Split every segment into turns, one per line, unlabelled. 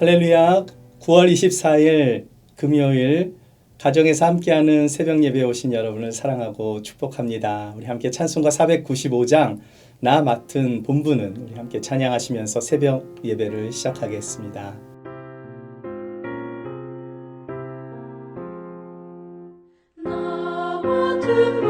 할렐루야. 9월 24일 금요일 가정에서 함께하는 새벽 예배에 오신 여러분을 사랑하고 축복합니다. 우리 함께 찬송가 495장 나 맡은 본분은 우리 함께 찬양하시면서 새벽 예배를 시작하겠습니다.
나 맡은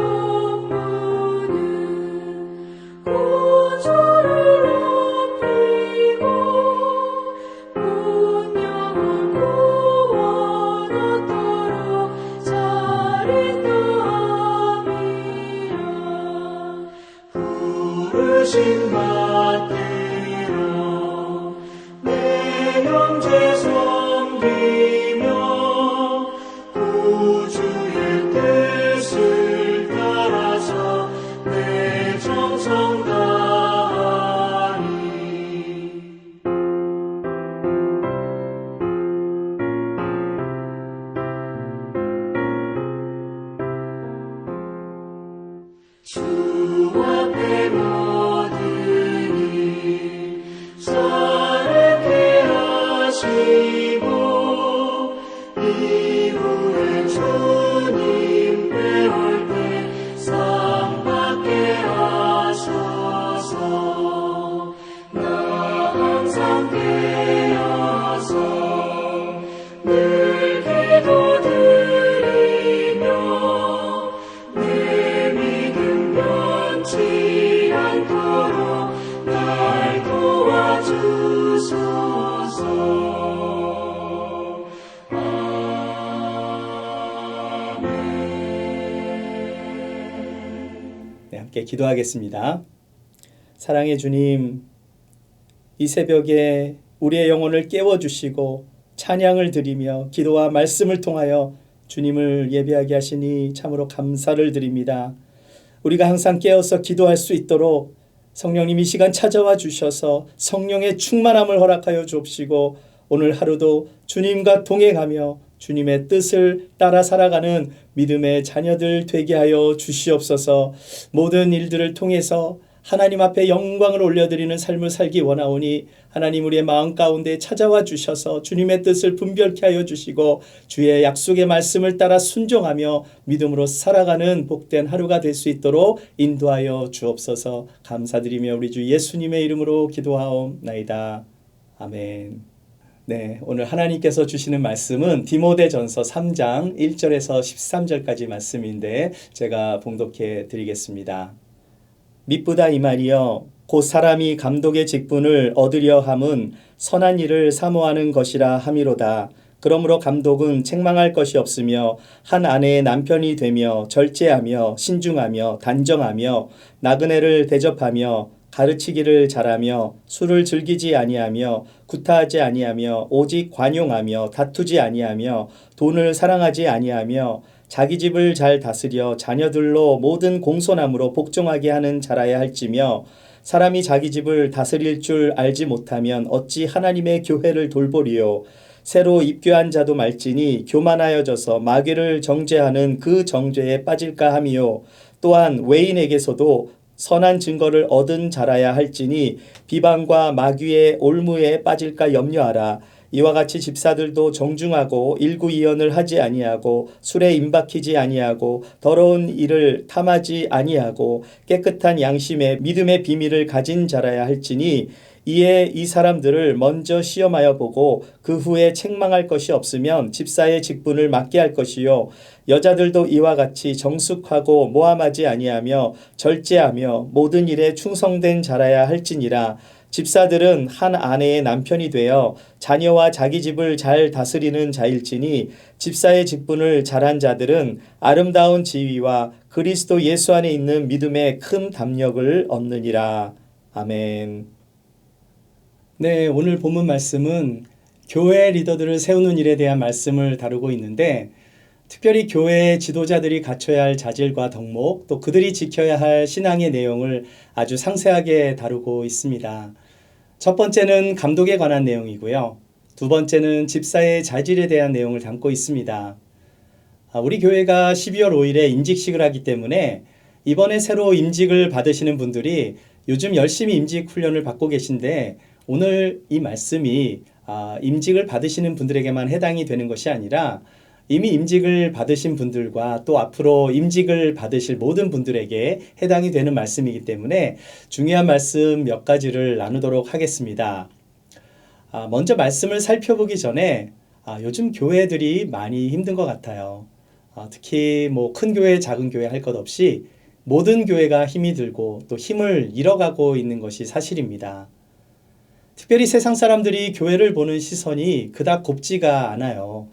부르심 받들어 내 형제 섬기며 구주의 뜻을 따라서 내 정성 다하리. 주 앞에 사랑케 하시고 이후에 주님 배울 때 상 받게 하소서. 나 항상 깨어서 늘 기도드리며 내 믿음 변치 않도록 날 도와주소서. 아멘.
네, 함께 기도하겠습니다. 사랑의 주님, 이 새벽에 우리의 영혼을 깨워주시고 찬양을 드리며 기도와 말씀을 통하여 주님을 예배하게 하시니 참으로 감사를 드립니다. 우리가 항상 깨어서 기도할 수 있도록 성령님 이 시간 찾아와 주셔서 성령의 충만함을 허락하여 주옵시고 오늘 하루도 주님과 동행하며 주님의 뜻을 따라 살아가는 믿음의 자녀들 되게 하여 주시옵소서. 모든 일들을 통해서 하나님 앞에 영광을 올려드리는 삶을 살기 원하오니 하나님 우리의 마음 가운데 찾아와 주셔서 주님의 뜻을 분별케 하여 주시고 주의 약속의 말씀을 따라 순종하며 믿음으로 살아가는 복된 하루가 될 수 있도록 인도하여 주옵소서. 감사드리며 우리 주 예수님의 이름으로 기도하옵나이다. 아멘. 네, 오늘 하나님께서 주시는 말씀은 디모데전서 3장 1절에서 13절까지 말씀인데 제가 봉독해 드리겠습니다. 미쁘다 이 말이여 곧 사람이 감독의 직분을 얻으려 함은 선한 일을 사모하는 것이라 함이로다. 그러므로 감독은 책망할 것이 없으며 한 아내의 남편이 되며 절제하며 신중하며 단정하며 나그네를 대접하며 가르치기를 잘하며 술을 즐기지 아니하며 구타하지 아니하며 오직 관용하며 다투지 아니하며 돈을 사랑하지 아니하며 자기 집을 잘 다스려 자녀들로 모든 공손함으로 복종하게 하는 자라야 할지며 사람이 자기 집을 다스릴 줄 알지 못하면 어찌 하나님의 교회를 돌보리요. 새로 입교한 자도 말지니 교만하여져서 마귀를 정죄하는 그 정죄에 빠질까 함이요. 또한 외인에게서도 선한 증거를 얻은 자라야 할지니 비방과 마귀의 올무에 빠질까 염려하라. 이와 같이 집사들도 정중하고 일구이연을 하지 아니하고 술에 임박히지 아니하고 더러운 일을 탐하지 아니하고 깨끗한 양심에 믿음의 비밀을 가진 자라야 할지니 이에 이 사람들을 먼저 시험하여 보고 그 후에 책망할 것이 없으면 집사의 직분을 맡게 할 것이요. 여자들도 이와 같이 정숙하고 모함하지 아니하며 절제하며 모든 일에 충성된 자라야 할지니라. 집사들은 한 아내의 남편이 되어 자녀와 자기 집을 잘 다스리는 자일지니 집사의 직분을 잘한 자들은 아름다운 지위와 그리스도 예수 안에 있는 믿음의 큰 담력을 얻느니라. 아멘. 네, 오늘 본문 말씀은 교회 리더들을 세우는 일에 대한 말씀을 다루고 있는데 특별히 교회의 지도자들이 갖춰야 할 자질과 덕목, 또 그들이 지켜야 할 신앙의 내용을 아주 상세하게 다루고 있습니다. 첫 번째는 감독에 관한 내용이고요. 두 번째는 집사의 자질에 대한 내용을 담고 있습니다. 우리 교회가 12월 5일에 임직식을 하기 때문에 이번에 새로 임직을 받으시는 분들이 요즘 열심히 임직 훈련을 받고 계신데 오늘 이 말씀이 임직을 받으시는 분들에게만 해당이 되는 것이 아니라 이미 임직을 받으신 분들과 또 앞으로 임직을 받으실 모든 분들에게 해당이 되는 말씀이기 때문에 중요한 말씀 몇 가지를 나누도록 하겠습니다. 먼저 말씀을 살펴보기 전에 요즘 교회들이 많이 힘든 것 같아요. 특히 뭐 큰 교회, 작은 교회 할 것 없이 모든 교회가 힘이 들고 또 힘을 잃어가고 있는 것이 사실입니다. 특별히 세상 사람들이 교회를 보는 시선이 그닥 곱지가 않아요.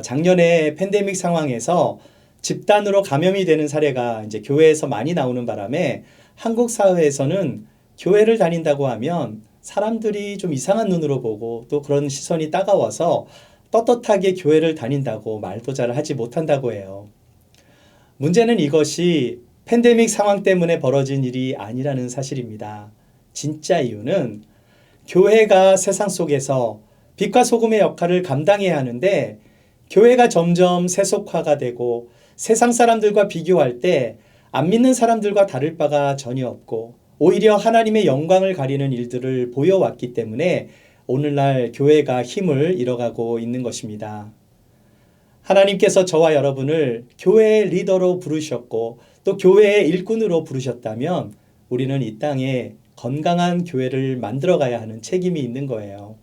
작년에 팬데믹 상황에서 집단으로 감염이 되는 사례가 이제 교회에서 많이 나오는 바람에 한국 사회에서는 교회를 다닌다고 하면 사람들이 좀 이상한 눈으로 보고 또 그런 시선이 따가워서 떳떳하게 교회를 다닌다고 말도 잘 하지 못한다고 해요. 문제는 이것이 팬데믹 상황 때문에 벌어진 일이 아니라는 사실입니다. 진짜 이유는 교회가 세상 속에서 빛과 소금의 역할을 감당해야 하는데 교회가 점점 세속화가 되고 세상 사람들과 비교할 때 안 믿는 사람들과 다를 바가 전혀 없고 오히려 하나님의 영광을 가리는 일들을 보여왔기 때문에 오늘날 교회가 힘을 잃어가고 있는 것입니다. 하나님께서 저와 여러분을 교회의 리더로 부르셨고 또 교회의 일꾼으로 부르셨다면 우리는 이 땅에 건강한 교회를 만들어 가야 하는 책임이 있는 거예요.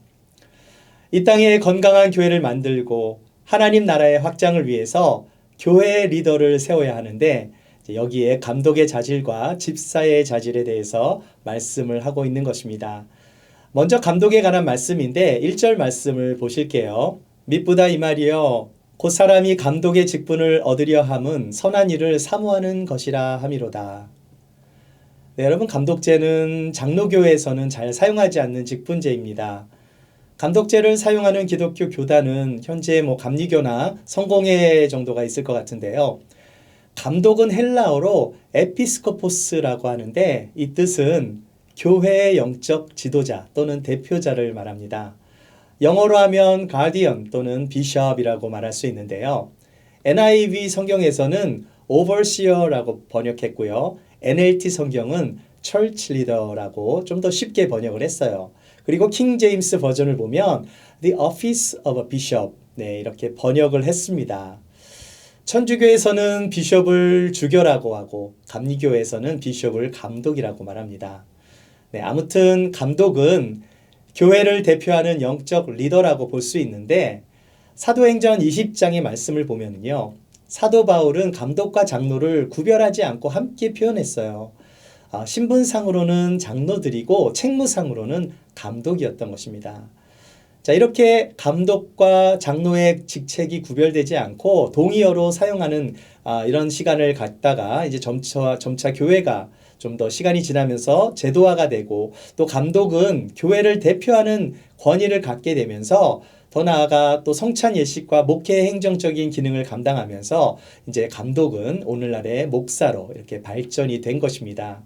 이 땅에 건강한 교회를 만들고 하나님 나라의 확장을 위해서 교회의 리더를 세워야 하는데 여기에 감독의 자질과 집사의 자질에 대해서 말씀을 하고 있는 것입니다. 먼저 감독에 관한 말씀인데 1절 말씀을 보실게요. 미쁘다 이 말이여 곧 사람이 감독의 직분을 얻으려 함은 선한 일을 사모하는 것이라 함이로다. 네, 여러분 감독제는 장로교회에서는 잘 사용하지 않는 직분제입니다. 감독제를 사용하는 기독교 교단은 현재 감리교나 성공회 정도가 있을 것 같은데요. 감독은 헬라어로 에피스코포스라고 하는데 이 뜻은 교회의 영적 지도자 또는 대표자를 말합니다. 영어로 하면 가디언 또는 비숍이라고 말할 수 있는데요. NIV 성경에서는 overseer라고 번역했고요. NLT 성경은 church leader라고 좀 더 쉽게 번역을 했어요. 그리고 킹 제임스 버전을 보면 the office of a bishop 이렇게 번역을 했습니다. 천주교에서는 비숍을 주교라고 하고 감리교에서는 비숍을 감독이라고 말합니다. 아무튼 감독은 교회를 대표하는 영적 리더라고 볼 수 있는데 사도행전 20장의 말씀을 보면요. 사도 바울은 감독과 장로를 구별하지 않고 함께 표현했어요. 신분상으로는 장로들이고 책무상으로는 감독이었던 것입니다. 자, 이렇게 감독과 장로의 직책이 구별되지 않고 동의어로 사용하는 이런 시간을 갖다가 이제 점차 교회가 좀 더 시간이 지나면서 제도화가 되고 또 감독은 교회를 대표하는 권위를 갖게 되면서 더 나아가 또 성찬 예식과 목회 행정적인 기능을 감당하면서 이제 감독은 오늘날의 목사로 이렇게 발전이 된 것입니다.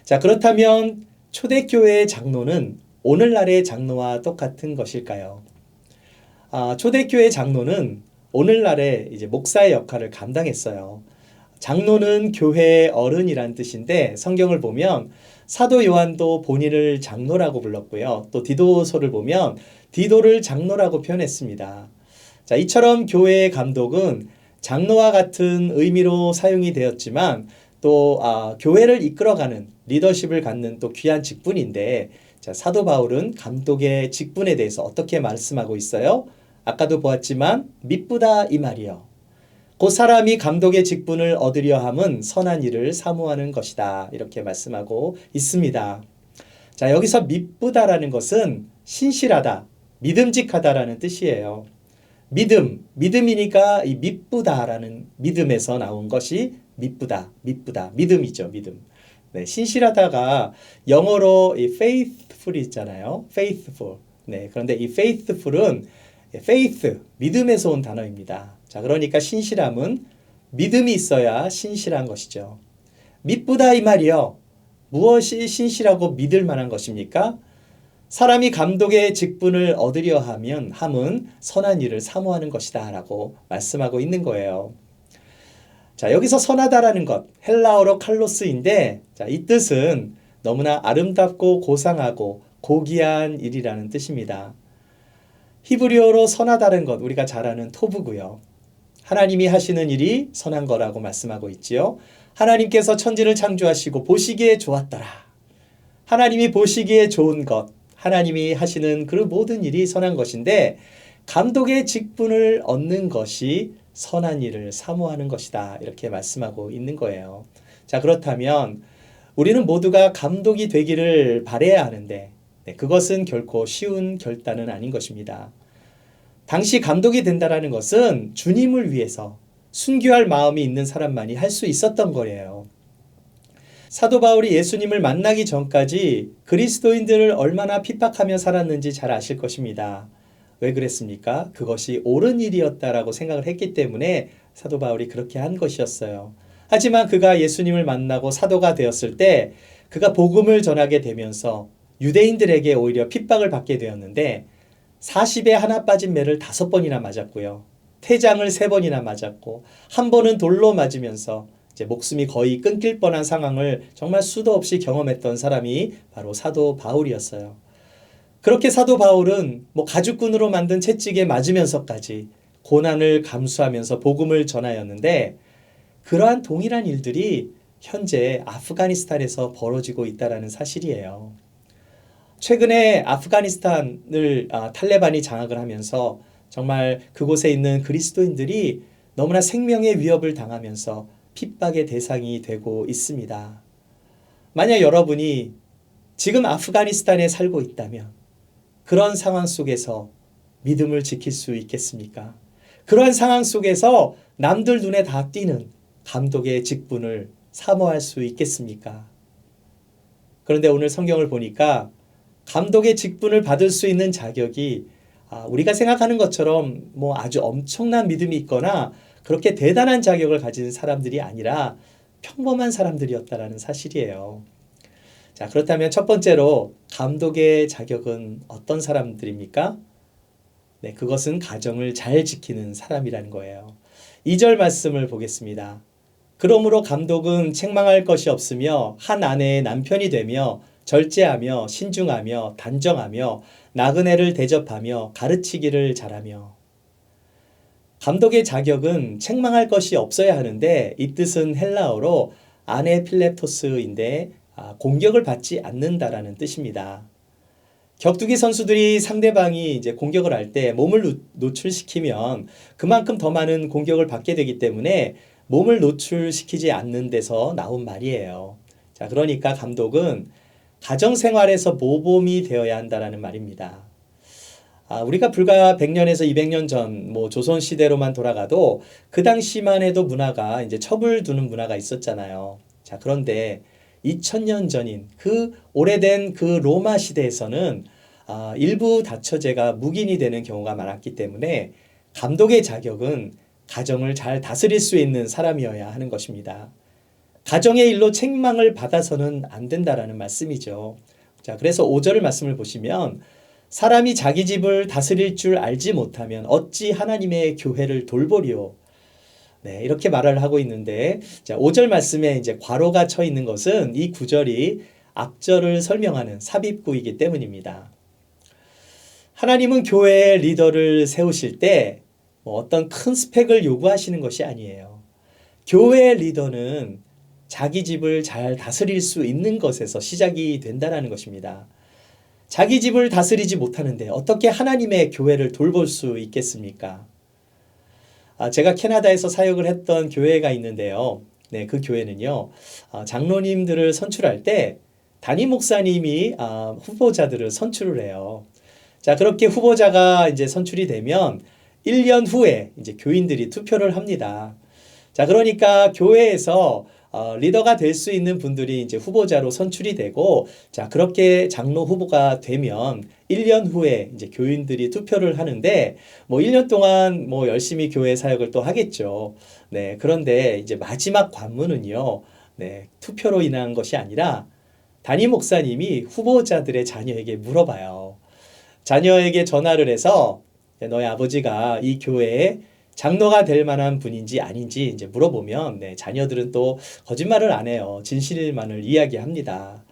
자, 그렇다면 초대교회의 장로는 오늘날의 장로와 똑같은 것일까요? 초대교회 장로는 오늘날의 이제 목사의 역할을 감당했어요. 장로는 교회의 어른이란 뜻인데 성경을 보면 사도 요한도 본인을 장로라고 불렀고요. 또 디도서를 보면 디도를 장로라고 표현했습니다. 자, 이처럼 교회의 감독은 장로와 같은 의미로 사용이 되었지만 또 교회를 이끌어가는 리더십을 갖는 또 귀한 직분인데 자, 사도 바울은 감독의 직분에 대해서 어떻게 말씀하고 있어요? 아까도 보았지만 미쁘다 이 말이요. 그 사람이 감독의 직분을 얻으려 함은 선한 일을 사모하는 것이다. 이렇게 말씀하고 있습니다. 자, 여기서 미쁘다라는 것은 신실하다, 믿음직하다라는 뜻이에요. 믿음이니까 이 미쁘다라는 믿음에서 나온 것이 미쁘다, 믿음이죠, 믿음. 네, 신실하다가 영어로 이 faithful 있잖아요. faithful. 네, 그런데 이 faithful은 faith, 믿음에서 온 단어입니다. 자, 그러니까 신실함은 믿음이 있어야 신실한 것이죠. 미쁘다 이 말이요. 무엇이 신실하고 믿을 만한 것입니까? 사람이 감독의 직분을 얻으려 함은 선한 일을 사모하는 것이다 라고 말씀하고 있는 거예요. 자, 여기서 선하다라는 것, 헬라어로 칼로스인데 자, 이 뜻은 너무나 아름답고 고상하고 고귀한 일이라는 뜻입니다. 히브리어로 선하다는 것 우리가 잘 아는 토브고요. 하나님이 하시는 일이 선한 거라고 말씀하고 있지요. 하나님께서 천지를 창조하시고 보시기에 좋았더라. 하나님이 보시기에 좋은 것, 하나님이 하시는 그 모든 일이 선한 것인데 감독의 직분을 얻는 것이 선한 일을 사모하는 것이다. 이렇게 말씀하고 있는 거예요. 자, 그렇다면 우리는 모두가 감독이 되기를 바라야 하는데 그것은 결코 쉬운 결단은 아닌 것입니다. 당시 감독이 된다라는 것은 주님을 위해서 순교할 마음이 있는 사람만이 할 수 있었던 거예요. 사도 바울이 예수님을 만나기 전까지 그리스도인들을 얼마나 핍박하며 살았는지 잘 아실 것입니다. 왜 그랬습니까? 그것이 옳은 일이었다라고 생각을 했기 때문에 사도 바울이 그렇게 한 것이었어요. 하지만 그가 예수님을 만나고 사도가 되었을 때 그가 복음을 전하게 되면서 유대인들에게 오히려 핍박을 받게 되었는데 40에 하나 빠진 매를 5번이나 맞았고요. 태장을 3번이나 맞았고 한 번은 돌로 맞으면서 이제 목숨이 거의 끊길 뻔한 상황을 정말 수도 없이 경험했던 사람이 바로 사도 바울이었어요. 그렇게 사도 바울은 가죽끈으로 만든 채찍에 맞으면서까지 고난을 감수하면서 복음을 전하였는데 그러한 동일한 일들이 현재 아프가니스탄에서 벌어지고 있다는 사실이에요. 최근에 아프가니스탄을 탈레반이 장악을 하면서 정말 그곳에 있는 그리스도인들이 너무나 생명의 위협을 당하면서 핍박의 대상이 되고 있습니다. 만약 여러분이 지금 아프가니스탄에 살고 있다면 그런 상황 속에서 믿음을 지킬 수 있겠습니까? 그러한 상황 속에서 남들 눈에 다 띄는 감독의 직분을 사모할 수 있겠습니까? 그런데 오늘 성경을 보니까 감독의 직분을 받을 수 있는 자격이 우리가 생각하는 것처럼 아주 엄청난 믿음이 있거나 그렇게 대단한 자격을 가진 사람들이 아니라 평범한 사람들이었다라는 사실이에요. 자, 그렇다면 첫 번째로 감독의 자격은 어떤 사람들입니까? 네, 그것은 가정을 잘 지키는 사람이라는 거예요. 2절 말씀을 보겠습니다. 그러므로 감독은 책망할 것이 없으며 한 아내의 남편이 되며 절제하며 신중하며 단정하며 나그네를 대접하며 가르치기를 잘하며. 감독의 자격은 책망할 것이 없어야 하는데 이 뜻은 헬라어로 아네필렙토스인데 공격을 받지 않는다라는 뜻입니다. 격투기 선수들이 상대방이 이제 공격을 할 때 몸을 노출시키면 그만큼 더 많은 공격을 받게 되기 때문에 몸을 노출시키지 않는 데서 나온 말이에요. 자, 그러니까 감독은 가정생활에서 모범이 되어야 한다라는 말입니다. 우리가 불과 100년에서 200년 전 조선시대로만 돌아가도 그 당시만 해도 문화가 이제 첩을 두는 문화가 있었잖아요. 자, 그런데 2000년 전인 그 오래된 그 로마 시대에서는 일부 다처제가 묵인이 되는 경우가 많았기 때문에 감독의 자격은 가정을 잘 다스릴 수 있는 사람이어야 하는 것입니다. 가정의 일로 책망을 받아서는 안 된다라는 말씀이죠. 자, 그래서 5절 말씀을 보시면 사람이 자기 집을 다스릴 줄 알지 못하면 어찌 하나님의 교회를 돌보리요. 네, 이렇게 말을 하고 있는데, 자, 5절 말씀에 이제 괄호가 쳐 있는 것은 이 구절이 앞절을 설명하는 삽입구이기 때문입니다. 하나님은 교회의 리더를 세우실 때 어떤 큰 스펙을 요구하시는 것이 아니에요. 교회의 리더는 자기 집을 잘 다스릴 수 있는 것에서 시작이 된다는 것입니다. 자기 집을 다스리지 못하는데 어떻게 하나님의 교회를 돌볼 수 있겠습니까? 제가 캐나다에서 사역을 했던 교회가 있는데요. 네, 그 교회는요, 장로님들을 선출할 때 담임 목사님이 후보자들을 선출을 해요. 자, 그렇게 후보자가 이제 선출이 되면 1년 후에 이제 교인들이 투표를 합니다. 자, 그러니까 교회에서 리더가 될 수 있는 분들이 이제 후보자로 선출이 되고, 자, 그렇게 장로 후보가 되면 1년 후에 이제 교인들이 투표를 하는데, 1년 동안 열심히 교회 사역을 또 하겠죠. 네, 그런데 이제 마지막 관문은요, 네, 투표로 인한 것이 아니라 담임 목사님이 후보자들의 자녀에게 물어봐요. 자녀에게 전화를 해서 너희 아버지가 이 교회에 장로가 될 만한 분인지 아닌지 이제 물어보면 자녀들은 또 거짓말을 안 해요. 진실만을 이야기합니다.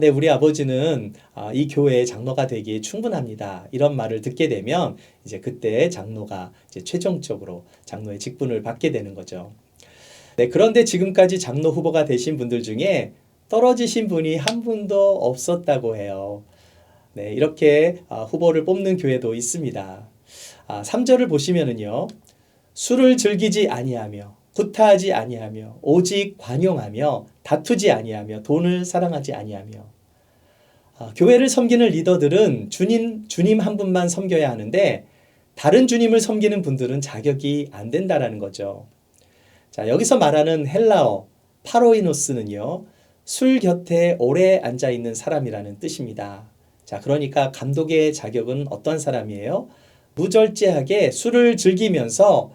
네, 우리 아버지는 이 교회의 장로가 되기에 충분합니다. 이런 말을 듣게 되면 이제 그때 장로가 이제 최종적으로 장로의 직분을 받게 되는 거죠. 네, 그런데 지금까지 장로 후보가 되신 분들 중에 떨어지신 분이 한 분도 없었다고 해요. 네, 이렇게 후보를 뽑는 교회도 있습니다. 3절을 보시면은요. 술을 즐기지 아니하며 구타하지 아니하며 오직 관용하며 다투지 아니하며 돈을 사랑하지 아니하며. 교회를 섬기는 리더들은 주님 한 분만 섬겨야 하는데 다른 주님을 섬기는 분들은 자격이 안 된다라는 거죠. 자, 여기서 말하는 헬라어 파로이노스는요. 술 곁에 오래 앉아 있는 사람이라는 뜻입니다. 자, 그러니까 감독의 자격은 어떤 사람이에요? 무절제하게 술을 즐기면서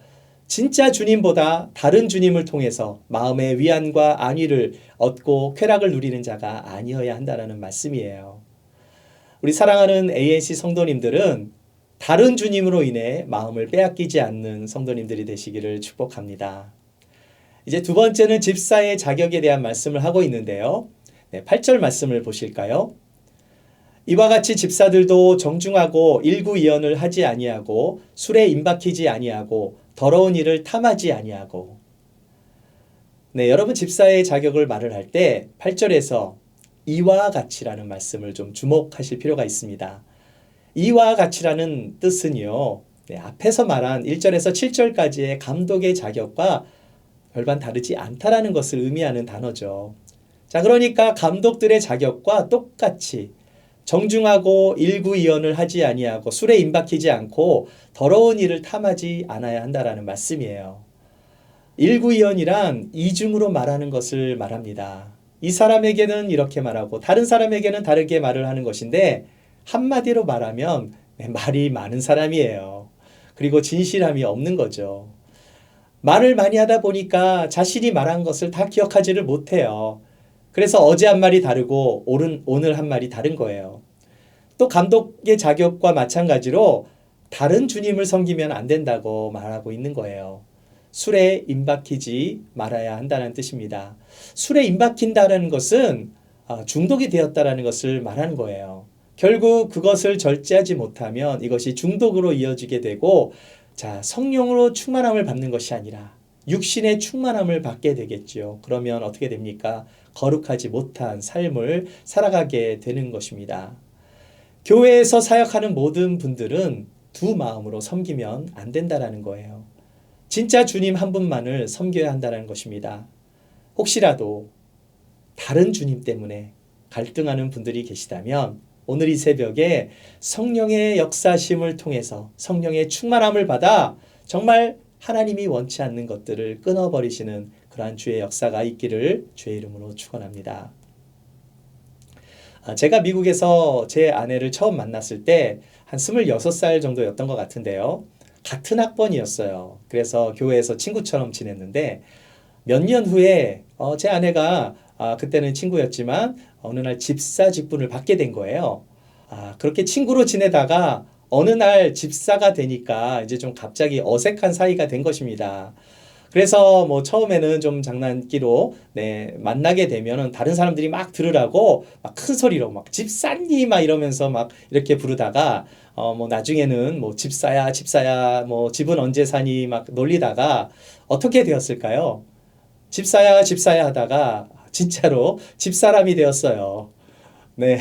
진짜 주님보다 다른 주님을 통해서 마음의 위안과 안위를 얻고 쾌락을 누리는 자가 아니어야 한다는 말씀이에요. 우리 사랑하는 ANC 성도님들은 다른 주님으로 인해 마음을 빼앗기지 않는 성도님들이 되시기를 축복합니다. 이제 두 번째는 집사의 자격에 대한 말씀을 하고 있는데요. 8절 말씀을 보실까요? 이와 같이 집사들도 정중하고 일구이연을 하지 아니하고 술에 임박히지 아니하고 더러운 일을 탐하지 아니하고. 네, 여러분 집사의 자격을 말을 할 때 8절에서 이와 같이라는 말씀을 좀 주목하실 필요가 있습니다. 이와 같이라는 뜻은요. 앞에서 말한 1절에서 7절까지의 감독의 자격과 별반 다르지 않다라는 것을 의미하는 단어죠. 자, 그러니까 감독들의 자격과 똑같이 정중하고 일구이연을 하지 아니하고 술에 임박히지 않고 더러운 일을 탐하지 않아야 한다라는 말씀이에요. 일구이연이란 이중으로 말하는 것을 말합니다. 이 사람에게는 이렇게 말하고 다른 사람에게는 다르게 말을 하는 것인데 한마디로 말하면 말이 많은 사람이에요. 그리고 진실함이 없는 거죠. 말을 많이 하다 보니까 자신이 말한 것을 다 기억하지를 못해요. 그래서 어제 한 말이 다르고 오늘 한 말이 다른 거예요. 또 감독의 자격과 마찬가지로 다른 주님을 섬기면 안 된다고 말하고 있는 거예요. 술에 임박히지 말아야 한다는 뜻입니다. 술에 임박힌다는 것은 중독이 되었다는 것을 말하는 거예요. 결국 그것을 절제하지 못하면 이것이 중독으로 이어지게 되고 성령으로 충만함을 받는 것이 아니라 육신의 충만함을 받게 되겠죠. 그러면 어떻게 됩니까? 거룩하지 못한 삶을 살아가게 되는 것입니다. 교회에서 사역하는 모든 분들은 두 마음으로 섬기면 안 된다는 거예요. 진짜 주님 한 분만을 섬겨야 한다는 것입니다. 혹시라도 다른 주님 때문에 갈등하는 분들이 계시다면 오늘 이 새벽에 성령의 역사심을 통해서 성령의 충만함을 받아 정말 하나님이 원치 않는 것들을 끊어버리시는 그러한 주의 역사가 있기를 주의 이름으로 축원합니다. 제가 미국에서 제 아내를 처음 만났을 때 한 26살 정도였던 것 같은데요. 같은 학번이었어요. 그래서 교회에서 친구처럼 지냈는데 몇 년 후에 제 아내가 그때는 친구였지만 어느 날 집사 직분을 받게 된 거예요. 그렇게 친구로 지내다가 어느 날 집사가 되니까 이제 좀 갑자기 어색한 사이가 된 것입니다. 그래서 뭐 처음에는 좀 장난기로 만나게 되면은 다른 사람들이 막 들으라고 막 큰 소리로 막 집사님 막 이러면서 막 이렇게 부르다가 뭐 나중에는 뭐 집사야 뭐 집은 언제 사니 막 놀리다가 어떻게 되었을까요? 집사야 하다가 진짜로 집사람이 되었어요. 네.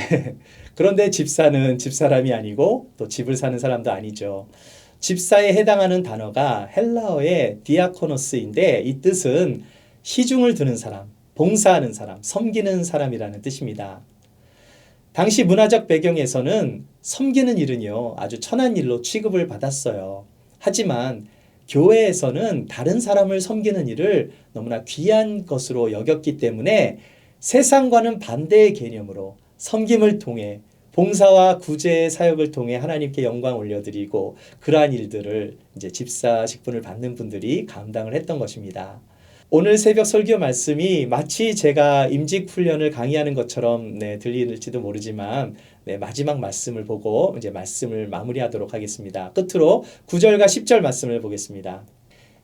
그런데 집사는 집사람이 아니고 또 집을 사는 사람도 아니죠. 집사에 해당하는 단어가 헬라어의 디아코노스인데 이 뜻은 시중을 드는 사람, 봉사하는 사람, 섬기는 사람이라는 뜻입니다. 당시 문화적 배경에서는 섬기는 일은요, 아주 천한 일로 취급을 받았어요. 하지만 교회에서는 다른 사람을 섬기는 일을 너무나 귀한 것으로 여겼기 때문에 세상과는 반대의 개념으로 섬김을 통해 봉사와 구제의 사역을 통해 하나님께 영광 올려드리고 그러한 일들을 이제 집사 직분을 받는 분들이 감당을 했던 것입니다. 오늘 새벽 설교 말씀이 마치 제가 임직 훈련을 강의하는 것처럼 들릴지도 모르지만 마지막 말씀을 보고 이제 말씀을 마무리하도록 하겠습니다. 끝으로 9절과 10절 말씀을 보겠습니다.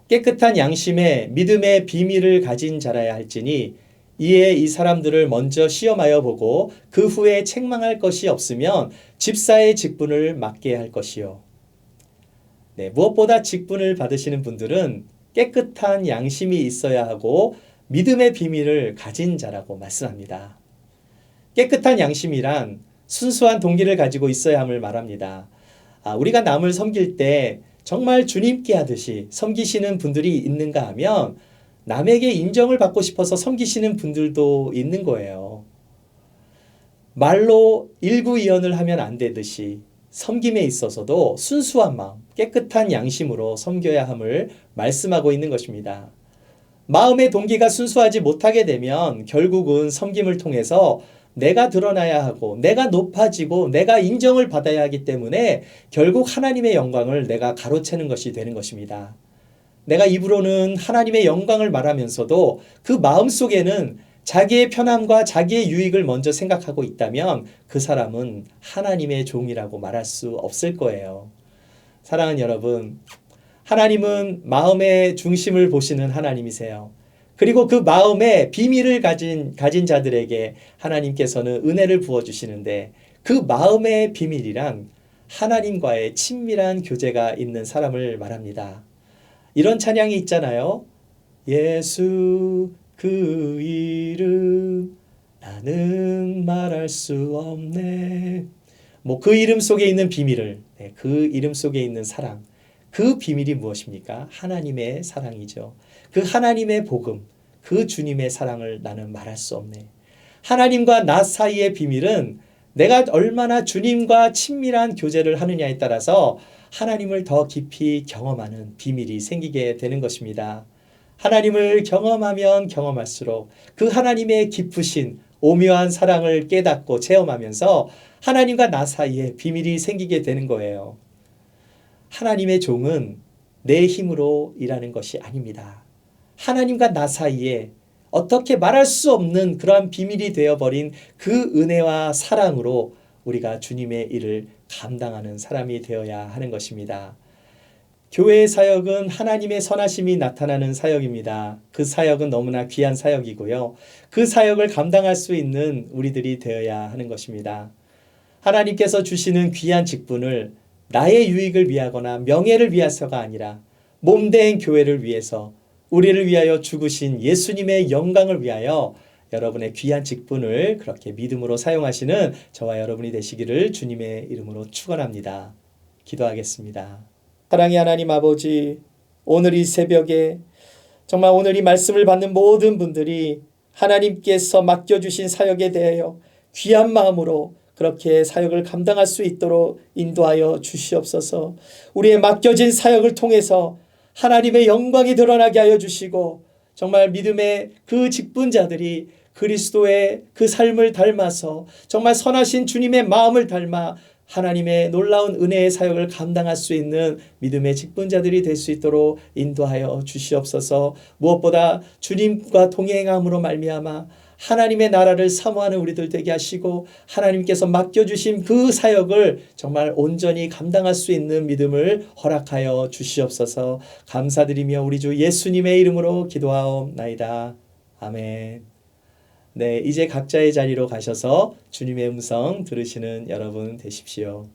깨끗한 양심에 믿음의 비밀을 가진 자라야 할지니 이에 이 사람들을 먼저 시험하여 보고 그 후에 책망할 것이 없으면 집사의 직분을 맡게 할 것이요. 네, 무엇보다 직분을 받으시는 분들은 깨끗한 양심이 있어야 하고 믿음의 비밀을 가진 자라고 말씀합니다. 깨끗한 양심이란 순수한 동기를 가지고 있어야 함을 말합니다. 우리가 남을 섬길 때 정말 주님께 하듯이 섬기시는 분들이 있는가 하면 남에게 인정을 받고 싶어서 섬기시는 분들도 있는 거예요. 말로 일구이연을 하면 안 되듯이 섬김에 있어서도 순수한 마음, 깨끗한 양심으로 섬겨야 함을 말씀하고 있는 것입니다. 마음의 동기가 순수하지 못하게 되면 결국은 섬김을 통해서 내가 드러나야 하고 내가 높아지고 내가 인정을 받아야 하기 때문에 결국 하나님의 영광을 내가 가로채는 것이 되는 것입니다. 내가 입으로는 하나님의 영광을 말하면서도 그 마음속에는 자기의 편함과 자기의 유익을 먼저 생각하고 있다면 그 사람은 하나님의 종이라고 말할 수 없을 거예요. 사랑하는 여러분, 하나님은 마음의 중심을 보시는 하나님이세요. 그리고 그 마음에 비밀을 가진 자들에게 하나님께서는 은혜를 부어주시는데 그 마음의 비밀이란 하나님과의 친밀한 교제가 있는 사람을 말합니다. 이런 찬양이 있잖아요. 예수 그 이름 나는 말할 수 없네. 그 이름 속에 있는 비밀을, 그 이름 속에 있는 사랑, 그 비밀이 무엇입니까? 하나님의 사랑이죠. 그 하나님의 복음, 그 주님의 사랑을 나는 말할 수 없네. 하나님과 나 사이의 비밀은 내가 얼마나 주님과 친밀한 교제를 하느냐에 따라서 하나님을 더 깊이 경험하는 비밀이 생기게 되는 것입니다. 하나님을 경험하면 경험할수록 그 하나님의 깊으신 오묘한 사랑을 깨닫고 체험하면서 하나님과 나 사이에 비밀이 생기게 되는 거예요. 하나님의 종은 내 힘으로 일하는 것이 아닙니다. 하나님과 나 사이에 어떻게 말할 수 없는 그러한 비밀이 되어버린 그 은혜와 사랑으로 우리가 주님의 일을 감당하는 사람이 되어야 하는 것입니다. 교회의 사역은 하나님의 선하심이 나타나는 사역입니다. 그 사역은 너무나 귀한 사역이고요. 그 사역을 감당할 수 있는 우리들이 되어야 하는 것입니다. 하나님께서 주시는 귀한 직분을 나의 유익을 위하거나 명예를 위해서가 아니라 몸된 교회를 위해서 우리를 위하여 죽으신 예수님의 영광을 위하여 여러분의 귀한 직분을 그렇게 믿음으로 사용하시는 저와 여러분이 되시기를 주님의 이름으로 축원합니다. 기도하겠습니다. 사랑의 하나님 아버지, 오늘 이 새벽에 정말 오늘 이 말씀을 받는 모든 분들이 하나님께서 맡겨주신 사역에 대하여 귀한 마음으로 그렇게 사역을 감당할 수 있도록 인도하여 주시옵소서. 우리의 맡겨진 사역을 통해서 하나님의 영광이 드러나게 하여 주시고 정말 믿음의 그 직분자들이 그리스도의 그 삶을 닮아서 정말 선하신 주님의 마음을 닮아 하나님의 놀라운 은혜의 사역을 감당할 수 있는 믿음의 직분자들이 될 수 있도록 인도하여 주시옵소서. 무엇보다 주님과 동행함으로 말미암아 하나님의 나라를 사모하는 우리들 되게 하시고 하나님께서 맡겨주신 그 사역을 정말 온전히 감당할 수 있는 믿음을 허락하여 주시옵소서. 감사드리며 우리 주 예수님의 이름으로 기도하옵나이다. 아멘. 네, 이제 각자의 자리로 가셔서 주님의 음성 들으시는 여러분 되십시오.